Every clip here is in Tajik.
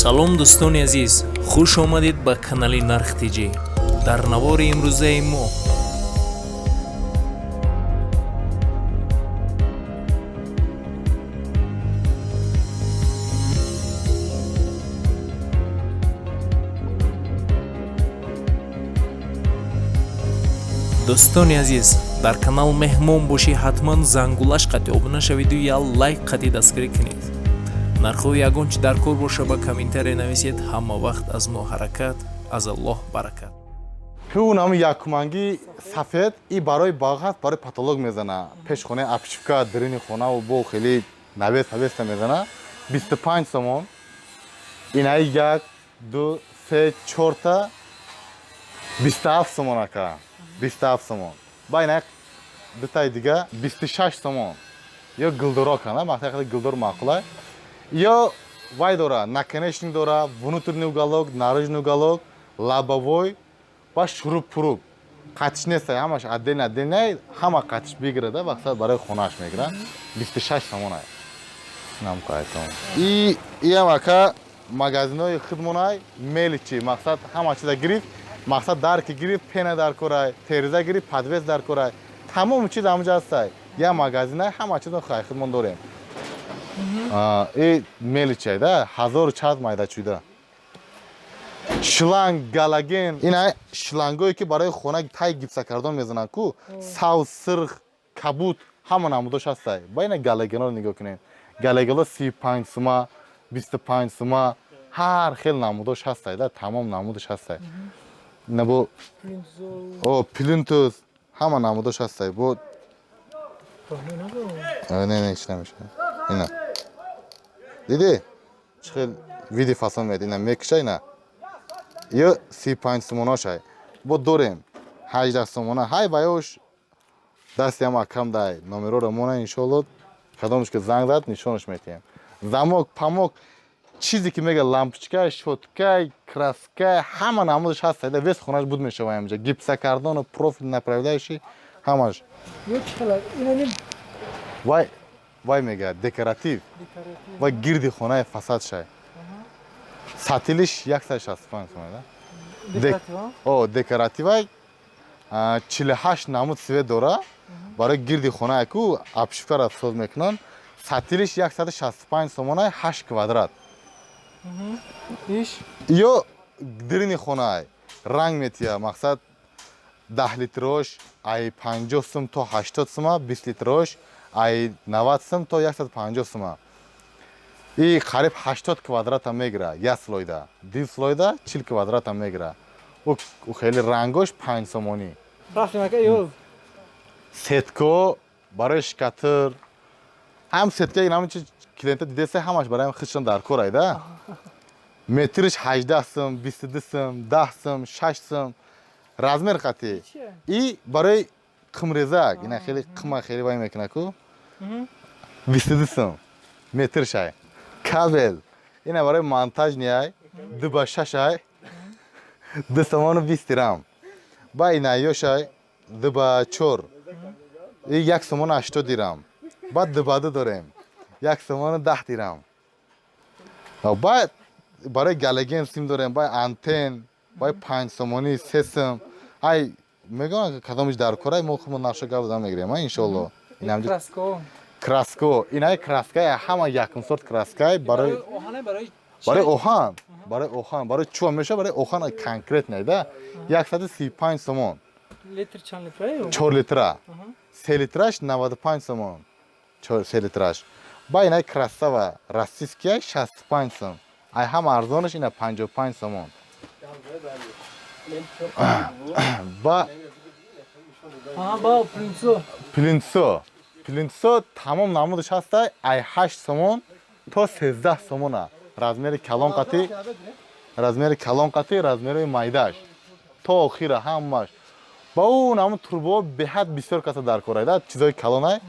салом дӯстони азиз, хуш омадед ба канали Нарх ТЖ. дар навори имрӯзаи мо дӯстони азиз, дар канал меҳмон бошӣ, ҳатман зангулаш қати обуна шавиду я лайк қати дастгирӣ кунед. нархои ягон чи дар кор боша ба комментария нависед. ҳама вақт аз мо ҳаракат, аз Аллоҳ баракат. ҳунам якуманги сафед и барои бағат барои патолог мезана. Пешхона апшивка дирини хонаву бо хели навеста мезана. 25 сомон. Инай 1 2 3 4 та 27 сомон ака. 27 сомон. Ба инай дутаи дига 26 сомон. Ё гилдуро кана, мақтақи гилдур мақулай. Ё вай дора, наконечник дора, внутренний уголок, наружный уголок, лобовой, ба шуруп-пуруп. Қатиш нест, ҳамаш отдельно, ҳама қатиш бигирада, мақсад барои хонаш мегира. 26 сомон ай. Намкайтон. И ям ака магазинои хидмонай меличи, мақсад ҳама чиза гирифт, мақсад дарки гирифт, пена дар корай, тереза гирифт, подвес дар корай. Тамом чиз ҳамҷа ҳастай. Я магазинай ҳама чизо хай хидмон дорем. Меличай да 1400 майда чуйда. Шланг галоген, ина шлангое ки барои хона тай гипсокартон мезананд ку, сав, сирх, кабут ҳама намудош ҳастай. Ба ина галогенро нигоҳ кунед. Галогенро 35 сума, 25 сума, ҳар хел намудош ҳастай да, тамом намудош ҳастай. Ина бо плинтус ҳама намудош ҳастай. Бо не иш намешавад. Ина диди чихел видео фасон мед, ина мекиша ина ё 35 сомоношай. Бо дорем 18 сомона. Ҳай баёш дасти ҳама кам дай. Номероро мона иншоалло кадомш ки занг зад нишонаш метиҳем. Замок, памок, чизе ки мега лампочка, шотка, краска, ҳама намудаш ҳастай да. Вес хонаш буд мешава инҷа. Гипсокартон, профиль направляющий ҳамаш. Ё чихела ина не вай мега декоратив. Вай гирди хонаи фасад шай. Сатилиш 165 сомон да. декоратива? Декоративай 48 намуд свет дора. Барои гирди хонаи ку апшивкаро соз мекунанд. Сатилиш 165 сомонай 8 квадрат. Иш? Ё дирини хонаи ранг метия, мақсад 10 литрош ай 50 сум то 80 сума, 20 литрош ай 90 сум то 150 сума. И қариб 80 квадрата мегира, я слойда. Див слойда 40 квадрата мегира. У хели рангош 5 сомони. Рафтимака ё? Сетко барои шикатр. Ҳам сетка инам чи клиента дидеса ҳамаш барои хишон дар корай да. Метриш 18 сум, 22 сум, 10 сум, 6 сум. Размер қати. И барои қимрезак, ина хели қима хели вай мекуна ку. 22 сум. Метр шай. Кабел. Ина барои монтаж ниай. 2 ба 6 ай. 2 сомону 20 дирам. Ба ина ёшай 2 ба 4. И 1 сомону 80 дирам. Ба 2 ба 2 дорем. 1 сомону 10 дирам. Ба барои галоген сим дорем, ба антен, ба 5 сомони 3 сом. Ай мегӯям кадомиш дар корай мо худмон нақша гап зада мегирем, иншоалло. Инамҷи Краско. Краско. Инай краскай ҳама якум сорт краскай барои оҳане барои оҳан. Барои оҳан, барои чӯ меша, барои оҳан конкретнай да. 135 сомон. литр чанд литра? 4 литра. 3 литраш 95 сомон. 3 литраш. Ба инай красава российския 65 сом. Ай ҳама арзонаш ина 55 сомон. Ба Плинтсо тамом намудаш ҳастай ай 8 сомон то 13 сомона. Размери калон қати, размери майдаш. То охира ҳамаш. Ба у намуд турбо беҳад бисёр каса дар корай да, чизои калонай.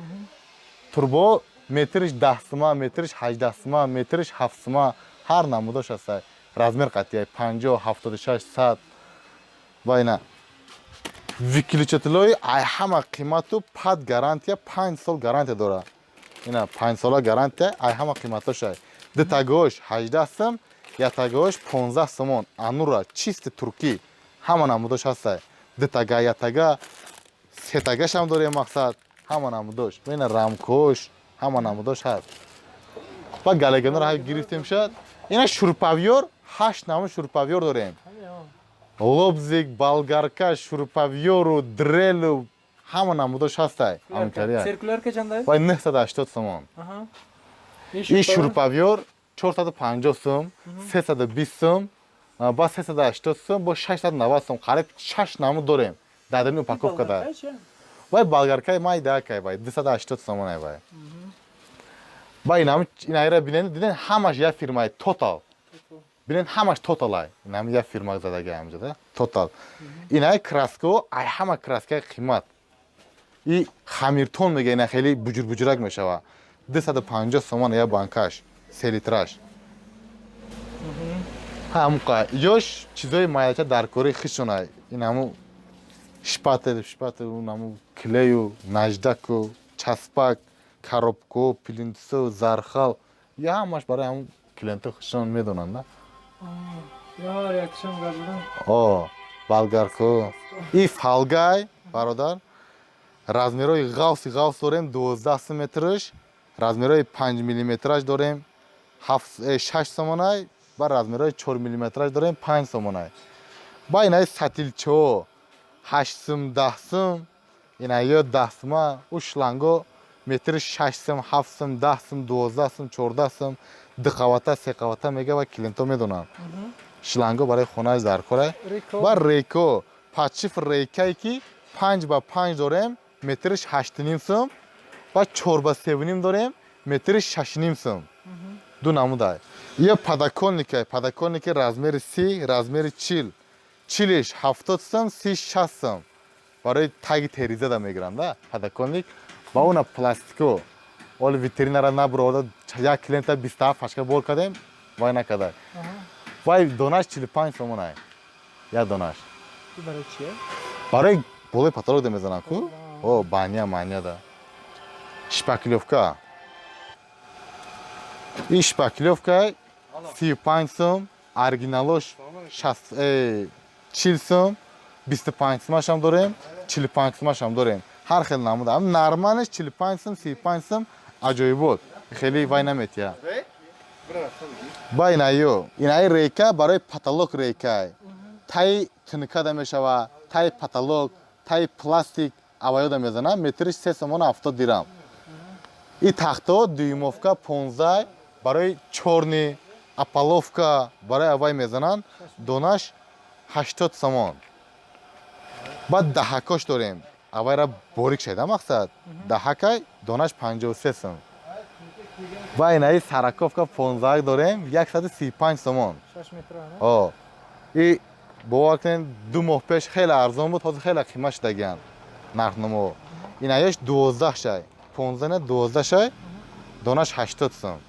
Турбо метриш 10 сума, метриш 18 сума, метриш 7 сума, ҳар намудаш ҳастай. Размер қати 50, 76, 100. Ба ина выключателои ай ҳама қимату пад гарантия 5 сол гарантия дора. Ина 5 сола гарантия ай ҳама қиматошай. Дитагош 18 сум, ятагаҳош 15 сомон. Анура чисти туркӣ ҳама намудош ҳастай. Дитага, ятага, сетагашам дорем мақсад, ҳама намудош. Бина рамкош, ҳама намудош ҳаст. Ба галаганора ҳай гирифтем шад. Ина шурпавёр, 8 намуд шурпавёр дорем. Лобзик, болгарка, шурпавёру, дрелу, ҳама намудош ҳастай. Циркулярка чанда? Вай 980 сомон. И шурпавёр 450 сом, 320 сом, ба 380 сом, ба 690 сом. Қариб 6 намуд дорем. Дадрини упаковкада. Вай болгаркаи майдакай вай 280 сомон ай вай. Ба инайра бинен, диден ҳамаш як фирмаи Total. Бинен ҳамаш Total ай. Инам як фирма задаги ҳамҷода. Total. Инай краско, ай ҳама краскаи қимат. И хамиртон мега ина хели буҷур-буҷурак мешава. 250 сомон я банкаш, 3 литраш. Ҳамуқа ёш чизои майдача дар кори хишонай. Инаму шпател, наму клею, наждаку, часпак, коробку, плинтсу, зархал. Я ҳамаш барои ҳаму клиенту хишон медонанд, да? Я реакшн газдан. О, болгарку. И фалгай, бародар. Размерои ғавс дорем 12 сантиметраш, размерои 5 миллиметраш дорем 6 сомонай, ба размерои 4 миллиметраш дорем 5 сомонай. Ба инаи сатилчо 8 сум, 10 сум, инаи ё 10 сума, у шланго метри 6 сум, 7 сум, 10 сум, 12 сум, 14 сум, 2 қавата, 3 қавата мега ва клиенто медонанд. Шланго барои хонааш даркорай. Ба рейко, падшифр рейкае ки 5 ба 5 дорем, метриш 8,5 сум, ба 4 ба 3,5 дорем, метриш 6,5 сум. Ду намудай. Ё падаконники размери 30, размери 40. 40 70 сум, 30 60 сум. Барои таги теризада мегиранд, да? Падаконник. Ба уна пластико. Оли ветеринара набурда, як клиента 27 фашка бор кадем, вай накадай. Вай донаш 45 сомон ай. Я донаш. Барои чие? Барои болои паталог да мезанам ку? О, баня да. Шпаклёвка. И шпаклёвка 35 сум, оригиналош 40 сум, 25 сумашам дорем, 45 сумашам дорем. Ҳар хел намуда. Нормалаш 45 сум, 35 сум, аҷоибот. Хели вай наметия. Ба инаё. Инаи рейка барои паталог рейка. Тай тинка да мешава, тай паталог, тай пластик аваё да мезанам, метриш 3 сомон 70 дирам. И тахто дюймовка 15 барои чорни, апаловка барои авай мезананд, донаш 80 сомон. Баъд даҳакош дорем. Авайра борик шайда мақсад. Даҳакай донаш 53 сом. Ва инаи сараковка 15 дорем, 135 сомон. 6 метр. О. И бовар кунед 2 моҳ пеш хеле арзон буд, ҳозир хеле қимат шудагиянд. Нархнумо. Инаёш 12 шай. 15 не 12 шай. Донаш 80 сом.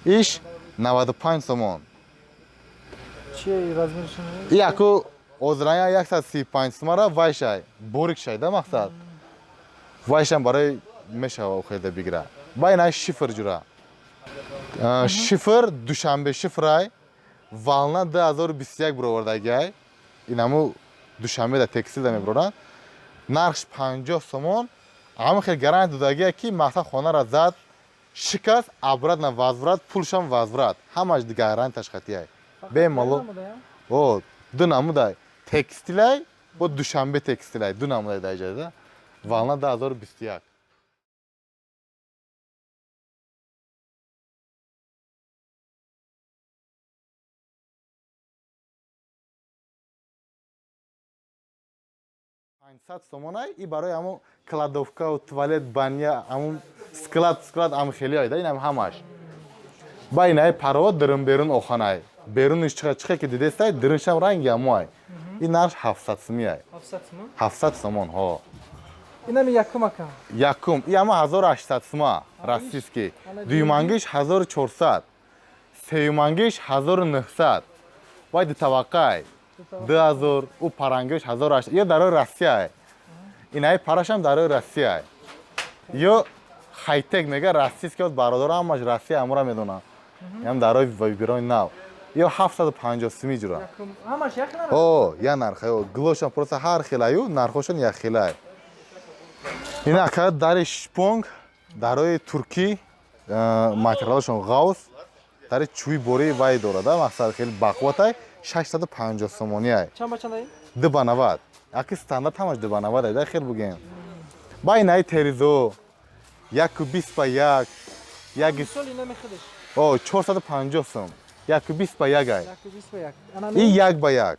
Иш 95 сомон. Чие размершон? И яку озрая 135 сомара вайшай. Борик шай да мақсад. Вайшам барои мешава ухеда бигира. Ба инай шифр ҷура. Шифр душанбе шифрай. Вална 2021 буровардагиай. Инаму душанбе да текстил да мебуроранд. Нархш 50 сомон. Ама хел гарант додагия ки мақсад хонара зад, шикаст, абрат на возврат, пулшам возврат. Ҳамаш гаранташ хатиай. Бемало. О, ду намудай. Текстилай, бо душанбе текстилай. Ду намудай да иҷода. Вална 2021. сомонай и барои ҳамун кладовка, туалет, баня, ҳамун склад ҳам хели айда, инам ҳамаш. Ба инаи паро дирин берун оханай. Беруниш чихе ки дидестай, дириншам ранги ҳамуай. И нарш 700 сумӣ ай. 700 сомон? 700 сомон, ҳо. Инами якум акам. Якум. И ҳама 1800 сума, российский. Дуюмангиш 1400. Сеюмангиш 1900. Вай дитаваққай. 2000, у парангиш 1800. Ё дарои Россия. Инаи парашам дарои Россия. Ё хайтек мега российский бародарам ҳамаш Россия амура медонам. Ям дарои вибирои нав. ё 750 ҷура. Якım. Ҳамаш як нарх. О, я нарх, ё глошам просто ҳар хелаю, нархошон як хелай. Ина ка дари шпонг, дарои турки, материалшон ғавз, дари чӯи бори вай дорад, мақсад хеле бақватай 650 сомониай. Чанд ба чанд ай? 290. Аки стандарт ҳамаш 290 ай, да хел бугем. Ба инаи теризо 120 ба 1, яги Сол ина мехидиш. о 450 сом. 120 ба 1 ай. 120 ба як. Ана И 1 ба 1.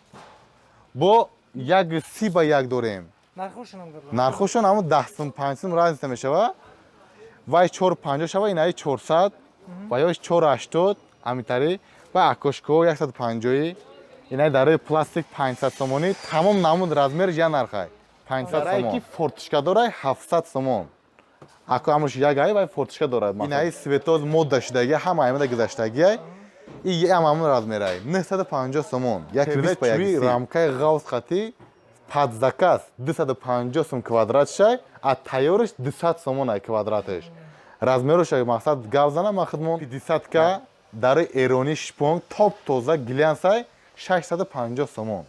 Бо 130 ба 1 дорем. нархошонам гардам. Нархошон ҳамон 10 сом 5 сом разница мешава. Вай 450 шава, инаи 400, ва ёш 480, амитари ва акошко 150, инаи дарои пластик 500 сомони, тамом намуд размериш я нархай. 500 сомон. Ки фортишка дорай 700 сомон. Ако амош як ай вай фортишка дорад. Инаи светоз модда шудаги ҳама аймада гузаштаги ай. И ҳамон размерай 950 сомон. Як рис ба як рамкаи ғавз хати под заказ 250 сом квадратшай, а тайёриш 200 сомон ай квадратиш. Размерош мақсад гав занам махдмон 50 ка дарои эрони шпонг топ тоза глянсай 650 сомон.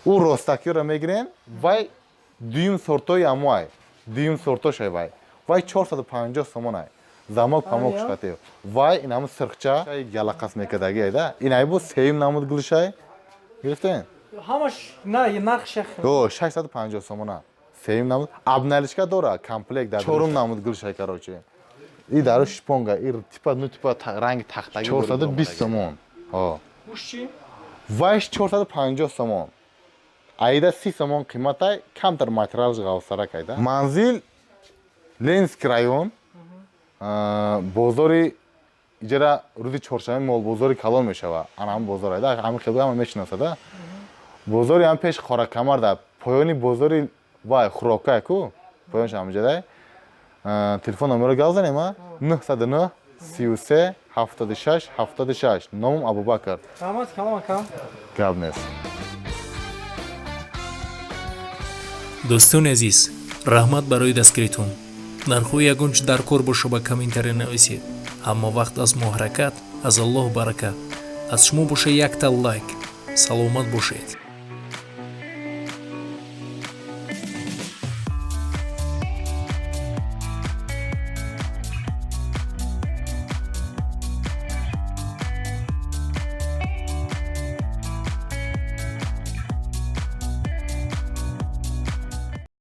У ростакиро мегирем, вай дуюм сортои амуай, дуюм сортошай вай. Вай 450 сомон ай. Замок памок шкатиё. Вай ин ҳамон сирхча ялақас мекадаги айда. Ин ай бу сеюм намуд гулшай. Гирифтен? Ҳамаш на нархш як. О 650 сомон а. Сеюм намуд абналишка дора комплект дар чорум намуд гулшай карочи. И дару шпонга, и типа ну типа ранги тахтаги 420 сомон. О. Уш чи? Вайш 450 сомон. Айда 30 сомон қиматай, камтар материалш ғавсарак айда. Манзил Ленинский район. Бозори иҷара рӯзи чоршанбе мол бозори калон мешава. Анам бозор айда, ҳамин хелби ҳама мешинасада. Бозори ҳам пеш Хоракамар да, поёни бозори вай Хурокай ку, поёнш ҳамҷадай. Телефон номеро гав занем а? 909 33 76 76. Номам Абубакр. Ҳамат калом акам. Гав нест. дӯстони азиз, раҳмат барои дастгиритон. нархҳои ягон чӣ дар кор боша ба комментаре нависед. ҳама вақт аз мо ҳаракат, аз Аллоҳ баракат. аз шумо боша якта лайк. саломат бошед.